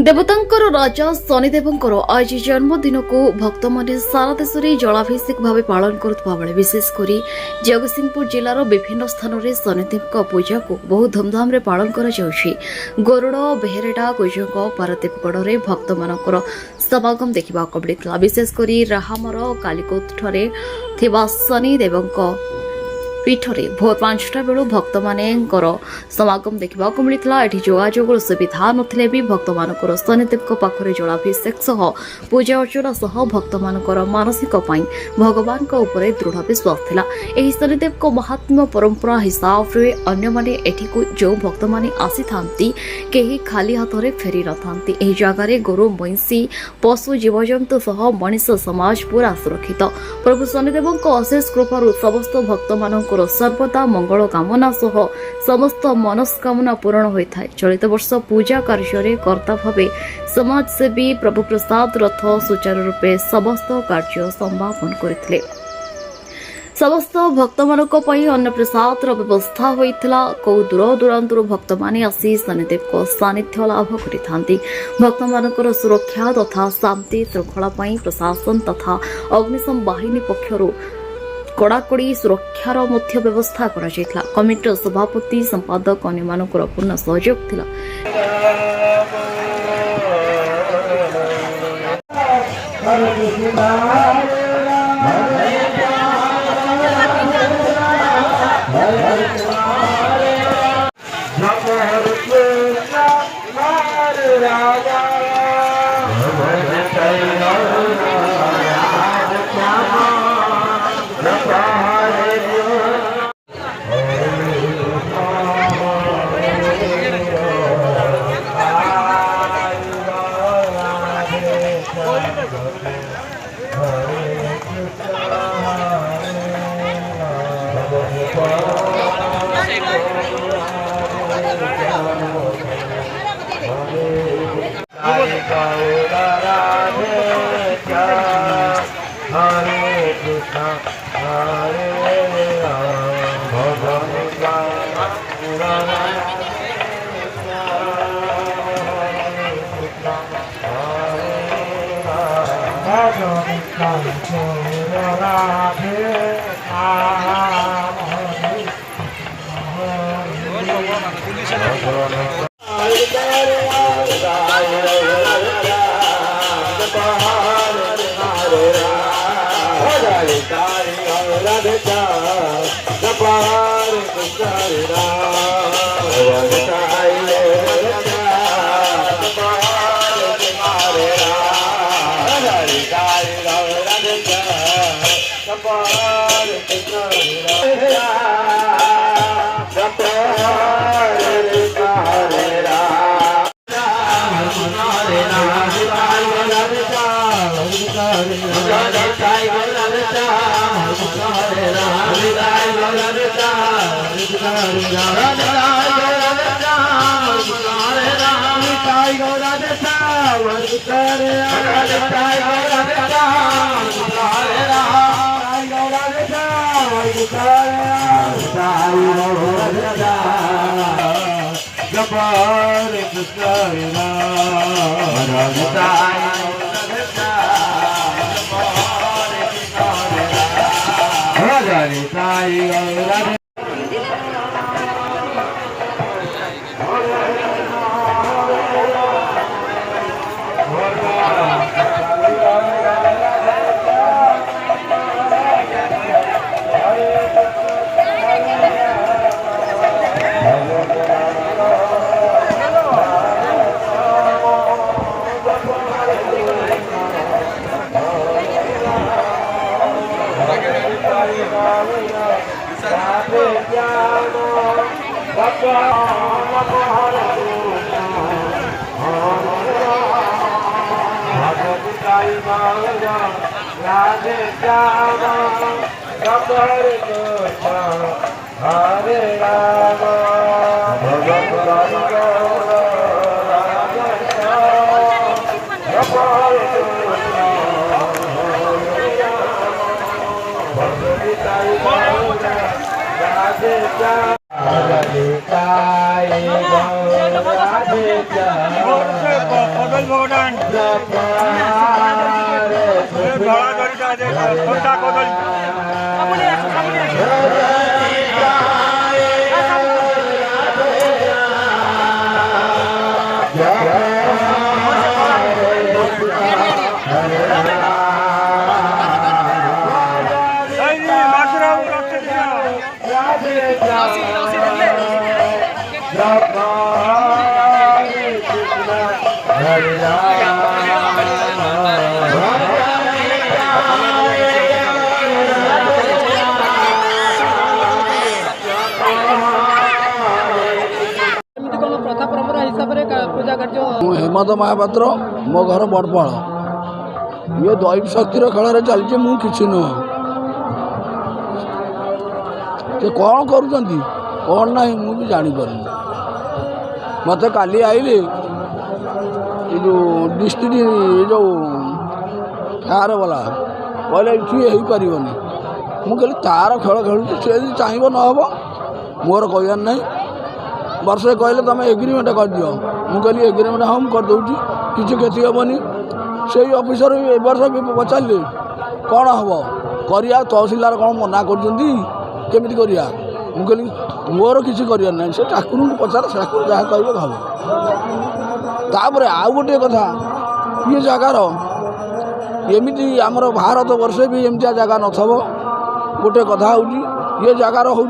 ଦେବତାଙ୍କର ରାଜା ଶନିଦେବଙ୍କର ଆଜି ଜନ୍ମଦିନକୁ ଭକ୍ତମାନେ ସାରା ଦେଶରେ ଜଳାଭିଷେକ ଭାବେ ପାଳନ କରୁଥିବା ବେଳେ ବିଶେଷ କରି ଜଗତସିଂହପୁର ଜିଲ୍ଲାର ବିଭିନ୍ନ ସ୍ଥାନରେ ଶନିଦେବଙ୍କ ପୂଜାକୁ ବହୁ ଧୁମଧାମରେ ପାଳନ କରାଯାଉଛି। ଗରୁଡ଼ ବେହେରେଟା କୁଜଙ୍ଗ ପାରାଦୀପଗଡ଼ରେ ଭକ୍ତମାନଙ୍କର ସମାଗମ ଦେଖିବାକୁ ମିଳିଥିଲା। ବିଶେଷ କରି ରାହାମର କାଲିକୋଟଠାରେ ଥିବା ଶନିଦେବଙ୍କ ପୀଠରେ ଭୋର 5ଟା ବେଳୁ ଭକ୍ତମାନଙ୍କର ସମାଗମ ଦେଖିବାକୁ ମିଳିଥିଲା। ଏଠି ଯୋଗାଯୋଗର ସୁବିଧା ନଥିଲେ ବି ଭକ୍ତମାନଙ୍କର ଶନିଦେବଙ୍କ ପାଖରେ ଜଳାଭିଷେକ ସହ ପୂଜା ଅର୍ଚ୍ଚନା ସହ ଭକ୍ତମାନଙ୍କର ମାନସିକ ପାଇଁ ଭଗବାନଙ୍କ ଉପରେ ଦୃଢ଼ ବିଶ୍ୱାସ ଥିଲା। ଏହି ଶନିଦେବଙ୍କ ମହାତ୍ମ୍ୟ ପରମ୍ପରା ହିସାବରେ ଅନ୍ୟମାନେ ଏଠିକୁ ଯେଉଁ ଭକ୍ତମାନେ ଆସିଥାନ୍ତି କେହି ଖାଲି ହାତରେ ଫେରି ନଥାନ୍ତି। ଏହି ଜାଗାରେ ଗୋରୁ ମଇଁଷି ପଶୁ ଜୀବଜନ୍ତୁ ସହ ମଣିଷ ସମାଜ ପୁରା ସୁରକ୍ଷିତ। ପ୍ରଭୁ ଶନିଦେବଙ୍କ ଅଶେଷ କୃପାରୁ ସମସ୍ତ ଭକ୍ତମାନଙ୍କ ସର୍ବଦା ମଙ୍ଗଳ କାମନା ସହ ସମସ୍ତ ମନସ୍କାମନା ପୂରଣ ହୋଇଥାଏ। ଚଳିତ ବର୍ଷ ପୂଜା କାର୍ଯ୍ୟରେ କର୍ତ୍ତା ଭାବେ ସମାଜସେବୀ ପ୍ରଭୁ ପ୍ରସାଦ ରଥ ସୁଚାରୁ ରୂପେ ସମସ୍ତ କାର୍ଯ୍ୟ ସମ୍ପାଦନ କରିଥିଲେ। ସମସ୍ତ ଭକ୍ତମାନଙ୍କ ପାଇଁ ଅନ୍ନପ୍ରସାଦର ବ୍ୟବସ୍ଥା ହୋଇଥିଲା। କୋଉ ଦୂର ଦୂରାନ୍ତରୁ ଭକ୍ତମାନେ ଆସି ଶନିଦେବଙ୍କ ସାନ୍ନିଧ୍ୟ ଲାଭ କରିଥାନ୍ତି। ଭକ୍ତମାନଙ୍କର ସୁରକ୍ଷା ତଥା ଶାନ୍ତି ଶୃଙ୍ଖଳା ପାଇଁ ପ୍ରଶାସନ ତଥା ଅଗ୍ନିଶମ ବାହିନୀ ପକ୍ଷରୁ କଡ଼ାକଡ଼ି ସୁରକ୍ଷାର ମଧ୍ୟ ବ୍ୟବସ୍ଥା କରାଯାଇଥିଲା। କମିଟିର ସଭାପତି ସମ୍ପାଦକ ଅନ୍ୟମାନଙ୍କର ପୂର୍ଣ୍ଣ ସହଯୋଗ ଥିଲା। हेमंत महापात्र मो घर बड़पाड़ ये दैव शक्तिर खेल चलती मु कि नुह से कौन करुँच कौन ना मुझे जापर मत काली आइले जो डिस्ट्रिक्ट जो फायर वाला कहले ये हो पार मुझे तार खेल खेलुँ सी चाहब नहब मोर कहर ना वर्षे कहले तुम एग्रीमेंट कर दियो मुझे एग्रीमेंट हाँ करदे किसी क्षति हेनी से ऑफिसर ए वर्ष भी पचारे कौन हम करिया तहसीलदार कौन मना करमी करिया मुझे मोर किसी करार ना से ठाकुर को पचार ठाकुर जहाँ कहे हम तापर आउ गोटे कथा ये जगार एमती आमर भारत वर्षे भी एमती जगह नथब गोटे कथा हूँ ये जगार हूँ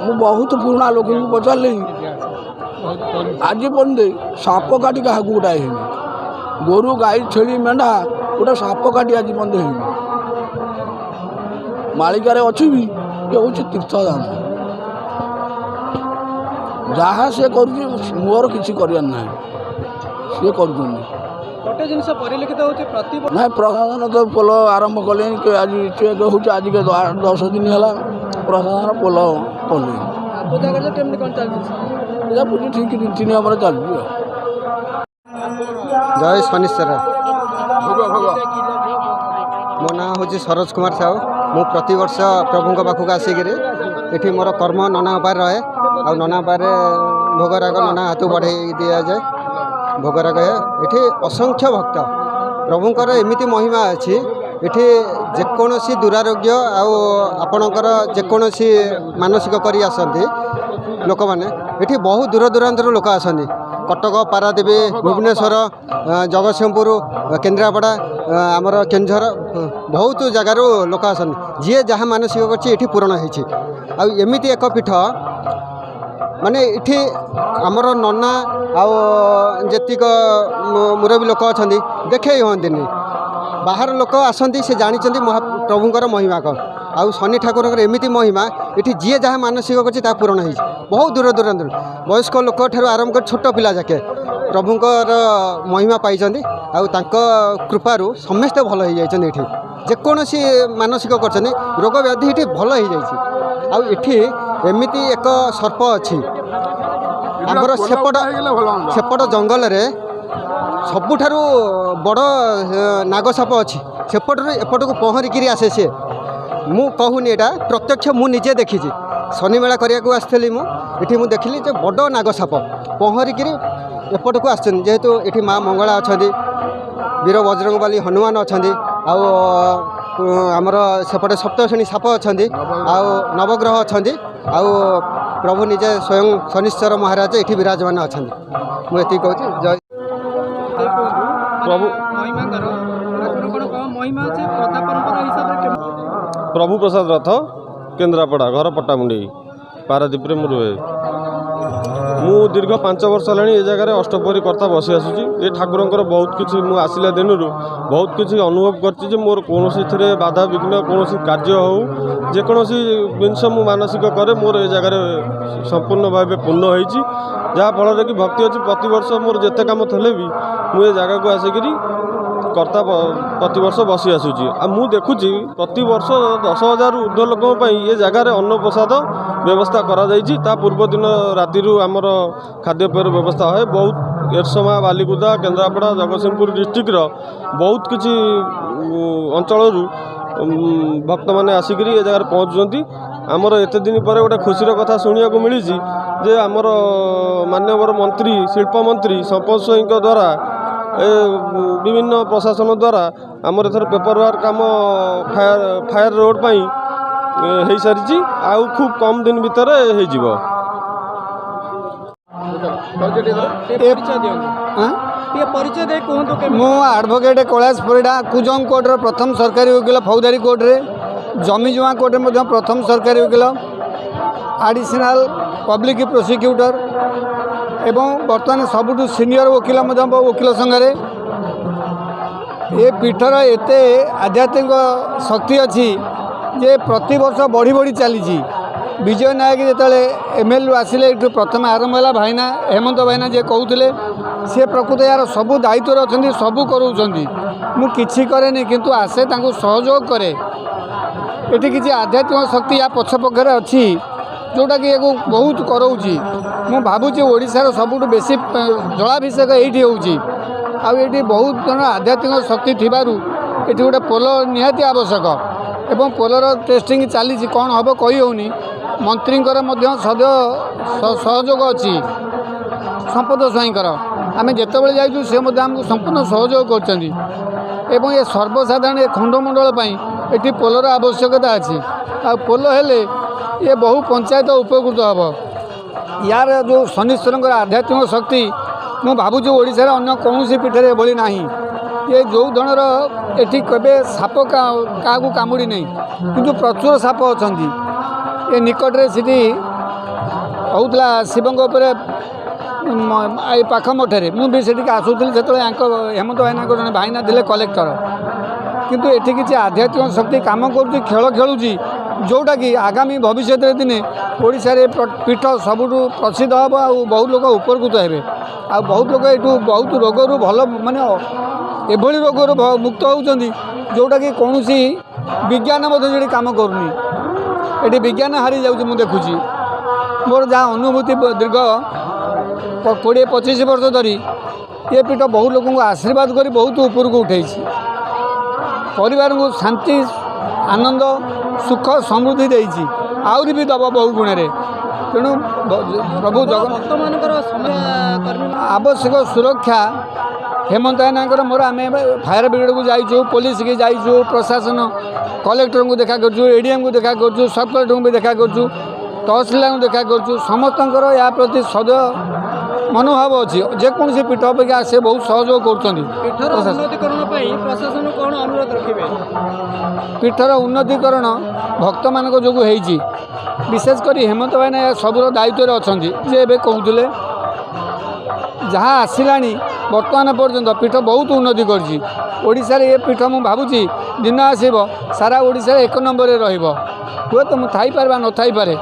मु बहुत पुराना लोक पचारे आज पर्यंत साप काटी क्या गोटाए गोरु गाई छेली मेढ़ा गोटे साप काटी आज पर्यंत मालिकार अच्छी भी ये हूँ तीर्थधाम जहाँ से कर मोर किसी करार ना सी कर ना प्रशासन तो पोल आरंभ कले आज चेक हूँ आज के 10 दिन है प्रशासन पोल कले पूजा ठीक रीति नियम चलती जय शनिश्चर मो ना हूँ सरोज कुमार साहू मु प्रति वर्ष प्रभु पाखक आसिक मोर कर्म नना उपाय रहे आ नना उपाय भोगराग नना हाथ बढ़े दि जाए भोगराग ये असंख्य भक्त प्रभुंकर एमिति महिमा अच्छी ये जेकोसी दुरारोग्य आपणकर जेकोसी मानसिक करी आसती लोक मैंने ये बहुत दूर दूरांतर लोक आसती कटक पारादीपी भुवनेश्वर जगतसिंहपुर केन्द्रापड़ा आमर केन्दुझर बहुत जगार लोक आसती जी जहाँ मानसिक कर पूरण होमती एक पीठ माने इठी आमर नना आतीक मुरबी लोक अच्छा देखे हमें बाहर लोक आसती से जानते महाप्रभुंर महिमा कौन आउ शनि ठाकुर एमती महिमा ये जी जहाँ मानसिक कर पूरण हो बहुत दूर दूरांतर वयस्क लोक ठार आरंभ कर छोट पिला जाके प्रभुंर महिमा पाई कृपारू समस्ते भल हो जाती ये जेकोसी मानसिक कर रोग व्याधि ये भल हो जाए एमती एक सर्प अच्छी आमर सेपट जंगल रे सबुठारु बड़ नागसाप अच्छी सेपटू एपट को पहरिकी आसे सी मु कहूनी यहाँ प्रत्यक्ष मु निजे देखी शनि मेला करने आसली मुझे मुझे देखिली बड़ नागसाप पहरिकी एपट को आसतु ये माँ मंगला अच्छा वीर बजरंगबाली हनुमान अच्छा आमर सेपटे सप्तश्रेणी साप अच्छा नवग्रह अच्छा प्रभु निजे स्वयं शनिश्चर महाराज ये विराजमान अच्छा मुझे कहूँ जय प्रभु प्रभु प्रसाद रथ केन्द्रापड़ा घर पट्टामुंडी पारादीप रे रुहे मु दीर्घ 5 वर्ष है ये जगह अष्टपहरी कर्ता बसी आसूँ ये ठाकुर बहुत किसी मु आसला दिन बहुत किसी अनुभव कर मोर कौन थे बाधा विघ्न कौन कार्य हो जेकोसी जिनस मु मानसिक करे मोर ये जगह संपूर्ण भाव पूर्ण हो जहाँफल कि भक्ति अच्छी प्रत वर्ष मोर जिते कम थे भी मुझे जगह को आसिकी कर्ता प्रति वर्ष बसी आसूँ आ मु देखुची प्रति वर्ष 10,000 ऊर्ध्व लोक ये जगार अन्न प्रसाद व्यवस्था करा ता पूर्व दिन राति आमर खाद्यपेयर व्यवस्था है बहुत एरसमा बालिकुदा केन्द्रापड़ा जगतसिंहपुर डिस्ट्रिक्टर बहुत किसी अंचल भक्त मैंने आसिक ये जगह पहुँचुंट आमर एत दिन पर गोटे खुशी कथा शुणा मिली जे आमर माननीय मंत्री शिल्प मंत्री संपद स्वाईं द्वारा ବିଭିନ୍ନ ପ୍ରଶାସନ ଦ୍ୱାରା ଆମର ଏଥର ପେପର ୱାର୍କ କାମ ଫାୟାର ରୋଡ଼ ପାଇଁ ହେଇସାରିଛି। ଆଉ ଖୁବ୍ କମ୍ ଦିନ ଭିତରେ ହେଇଯିବ। ମୁଁ ଆଡ଼ଭୋକେଟ୍ କୈଳାସ ପରିଡ଼ା କୁଜଙ୍ଗ କୋର୍ଟର ପ୍ରଥମ ସରକାରୀ ଓକିଲ, ଫୌଜଦାରୀ କୋର୍ଟରେ ଜମିଜମା କୋର୍ଟରେ ମଧ୍ୟ ପ୍ରଥମ ସରକାରୀ ଓକିଲ, ଆଡ଼ିସନାଲ୍ ପବ୍ଲିକ୍ ପ୍ରୋସିକ୍ୟୁଟର ଏବଂ ବର୍ତ୍ତମାନ ସବୁଠୁ ସିନିୟର ଓକିଲ ମଧ୍ୟ ଓକିଲ ସଂଘରେ। ଏ ପୀଠର ଏତେ ଆଧ୍ୟାତ୍ମିକ ଶକ୍ତି ଅଛି ଯେ ପ୍ରତିବର୍ଷ ବଢ଼ି ବଢ଼ି ଚାଲିଛି। ବିଜୟ ନାୟକ ଯେତେବେଳେ MLରୁ ଆସିଲେ, ଏଠୁ ପ୍ରଥମେ ଆରମ୍ଭ ହେଲା ଭାଇନା ହେମନ୍ତ ଭାଇନା ଯିଏ କହୁଥିଲେ, ସେ ପ୍ରକୃତ ଏହାର ସବୁ ଦାୟିତ୍ୱରେ ଅଛନ୍ତି, ସବୁ କରାଉଛନ୍ତି। ମୁଁ କିଛି କରେନି କିନ୍ତୁ ଆସେ ତାଙ୍କୁ ସହଯୋଗ କରେ। ଏଠି କିଛି ଆଧ୍ୟାତ୍ମିକ ଶକ୍ତି ୟା ପଛପକ୍ଷରେ ଅଛି ଯେଉଁଟାକି ୟାକୁ ବହୁତ କରାଉଛି। ମୁଁ ଭାବୁଛି ଓଡ଼ିଶାର ସବୁଠୁ ବେଶୀ ଜଳାଭିଷେକ ଏଇଠି ହେଉଛି। ଆଉ ଏଠି ବହୁତ ଜଣ ଆଧ୍ୟାତ୍ମିକ ଶକ୍ତି ଥିବାରୁ ଏଠି ଗୋଟେ ପୋଲ ନିହାତି ଆବଶ୍ୟକ ଏବଂ ପୋଲର ଟେଷ୍ଟିଂ ଚାଲିଛି, କ'ଣ ହେବ କହି ହେଉନି। ମନ୍ତ୍ରୀଙ୍କର ମଧ୍ୟ ସହଯୋଗ ଅଛି, ସମ୍ପଦ ସ୍ୱାଇଁଙ୍କର। ଆମେ ଯେତେବେଳେ ଯାଇଛୁ ସେ ମଧ୍ୟ ଆମକୁ ସମ୍ପୂର୍ଣ୍ଣ ସହଯୋଗ କରିଛନ୍ତି ଏବଂ ଏ ସର୍ବସାଧାରଣ ଏ ଖଣ୍ଡମଣ୍ଡଳ ପାଇଁ ଏଠି ପୋଲର ଆବଶ୍ୟକତା ଅଛି। ଆଉ ପୋଲ ହେଲେ ଏ ବହୁ ପଞ୍ଚାୟତ ଉପକୃତ ହେବ। ୟାର ଯେଉଁ ଶନିଶ୍ୱରଙ୍କର ଆଧ୍ୟାତ୍ମିକ ଶକ୍ତି ମୁଁ ଭାବୁଛି ଓଡ଼ିଶାରେ ଅନ୍ୟ କୌଣସି ପୀଠରେ ଏଭଳି ନାହିଁ। ଏ ଯେଉଁ ଧରଣର ଏଠି କେବେ ସାପ କାହାକୁ କାମୁଡ଼ି ନାହିଁ, କିନ୍ତୁ ପ୍ରଚୁର ସାପ ଅଛନ୍ତି। ଏ ନିକଟରେ ସେଠି ହେଉଥିଲା ଶିବଙ୍କ ଉପରେ ଏଇ ପାଖ ମଠରେ, ମୁଁ ବି ସେଠିକି ଆସୁଥିଲି ସେତେବେଳେ ହେମନ୍ତ ଭାଇନାଙ୍କ ଜଣେ ଭାଇନା ଥିଲେ କଲେକ୍ଟର। କିନ୍ତୁ ଏଠି କିଛି ଆଧ୍ୟାତ୍ମିକ ଶକ୍ତି କାମ କରୁଛି, ଖେଳ ଖେଳୁଛି, ଯେଉଁଟାକି ଆଗାମୀ ଭବିଷ୍ୟତରେ ଦିନେ ଓଡ଼ିଶାରେ ପୀଠ ସବୁଠୁ ପ୍ରସିଦ୍ଧ ହେବ ଆଉ ବହୁତ ଲୋକ ଉପକୃତ ହେବେ। ଆଉ ବହୁତ ଲୋକ ଏଠୁ ବହୁତ ରୋଗରୁ ଭଲ, ମାନେ ଏଭଳି ରୋଗରୁ ମୁକ୍ତ ହେଉଛନ୍ତି ଯେଉଁଟାକି କୌଣସି ବିଜ୍ଞାନ ମଧ୍ୟ ସେଠି କାମ କରୁନି। ଏଠି ବିଜ୍ଞାନ ହାରି ଯାଉଛି। ମୁଁ ଦେଖୁଛି, ମୋର ଯାହା ଅନୁଭୂତି ଦୀର୍ଘ 20-25 ବର୍ଷ ଧରି ଏ ପୀଠ ବହୁ ଲୋକଙ୍କୁ ଆଶୀର୍ବାଦ କରି ବହୁତ ଉପରକୁ ଉଠେଇଛି। ପରିବାରଙ୍କୁ ଶାନ୍ତି, ଆନନ୍ଦ, ସୁଖ, ସମୃଦ୍ଧି ଦେଇଛି, ଆହୁରି ବି ଦେବ ବହୁ ଗୁଣରେ। ତେଣୁ ପ୍ରଭୁ ଜଗନ୍ନାଥମାନଙ୍କର ଆବଶ୍ୟକ ସୁରକ୍ଷା ହେମନ୍ତ ଭାଇନାଙ୍କର ମୋର ଆମେ ଫାୟାର ବ୍ରିଗେଡ଼କୁ ଯାଇଛୁ, ପୋଲିସକି ଯାଇଛୁ, ପ୍ରଶାସନ କଲେକ୍ଟରଙ୍କୁ ଦେଖା କରୁଛୁ, ADMକୁ ଦେଖା କରୁଛୁ, ସବ୍ କଲେକ୍ଟରଙ୍କୁ ବି ଦେଖା କରୁଛୁ, ତହସିଲଦାରଙ୍କୁ ଦେଖା କରୁଛୁ। ସମସ୍ତଙ୍କର ଏହା ପ୍ରତି ସଦୟ ମନୋଭାବ ଅଛି। ଯେକୌଣସି ପୀଠ ଅପେକ୍ଷା ସେ ବହୁତ ସହଯୋଗ କରୁଛନ୍ତି। ପୀଠର ଉନ୍ନତିକରଣ ଭକ୍ତମାନଙ୍କ ଯୋଗୁଁ ହେଇଛି। ବିଶେଷ କରି ହେମନ୍ତ ଭାଇନା ସବୁର ଦାୟିତ୍ୱରେ ଅଛନ୍ତି। ଯେ ଏବେ କହୁଥିଲେ ଯାହା ଆସିଲାଣି ବର୍ତ୍ତମାନ ପର୍ଯ୍ୟନ୍ତ ପୀଠ ବହୁତ ଉନ୍ନତି କରିଛି। ଓଡ଼ିଶାରେ ଏ ପୀଠ ମୁଁ ଭାବୁଛି ଦିନ ଆସିବ ସାରା ଓଡ଼ିଶାରେ 1 ନମ୍ବରରେ ରହିବ। ହୁଏତ ମୁଁ ଥାଇପାରେ ବା ନଥାଇପାରେ,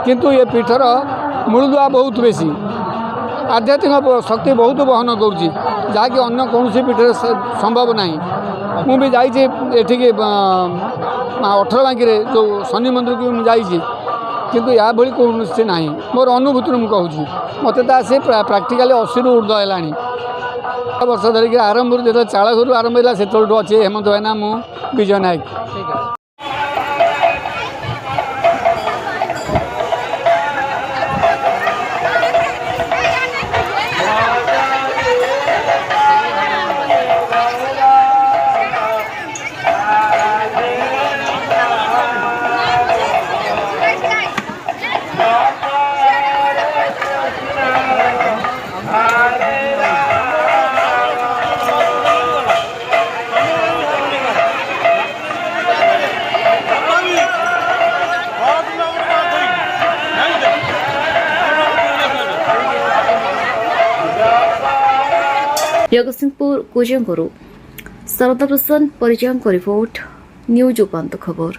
କିନ୍ତୁ ଏ ପୀଠର ମୂଳଦୁଆ ବହୁତ ବେଶୀ, ଆଧ୍ୟାତ୍ମିକ ଶକ୍ତି ବହୁତ ବହନ କରୁଛି, ଯାହାକି ଅନ୍ୟ କୌଣସି ପୀଠରେ ସମ୍ଭବ ନାହିଁ। ମୁଁ ବି ଯାଇଛି ଏଠିକି 18 ବାଙ୍କିରେ ଯେଉଁ ଶନି ମନ୍ଦିରକୁ ମୁଁ ଯାଇଛି, କିନ୍ତୁ ଏହା ଭଳି କୌଣସି ନାହିଁ। ମୋର ଅନୁଭୂତିରୁ ମୁଁ କହୁଛି, ମୋତେ ତ ଆସି ପ୍ରାକ୍ଟିକାଲି 80ରୁ ଉର୍ଦ୍ଧ୍ୱ ହେଲାଣି। ବର୍ଷ ଧରିକି ଆରମ୍ଭରୁ ଯେତେବେଳେ ଚାଳଘରୁ ଆରମ୍ଭ ହେଲା ସେତେବେଳଠୁ ଅଛି ହେମନ୍ତ ଭାଇନା, ମୁଁ ବିଜୟ ନାୟକ। ଜଗତସିଂହପୁର କୁଜଙ୍ଗରୁ ଶାରଦା ପ୍ରସାଦ ପରିଜୟଙ୍କ ରିପୋର୍ଟ, ନ୍ୟୁଜ୍ ଉପାନ୍ତ ଖବର।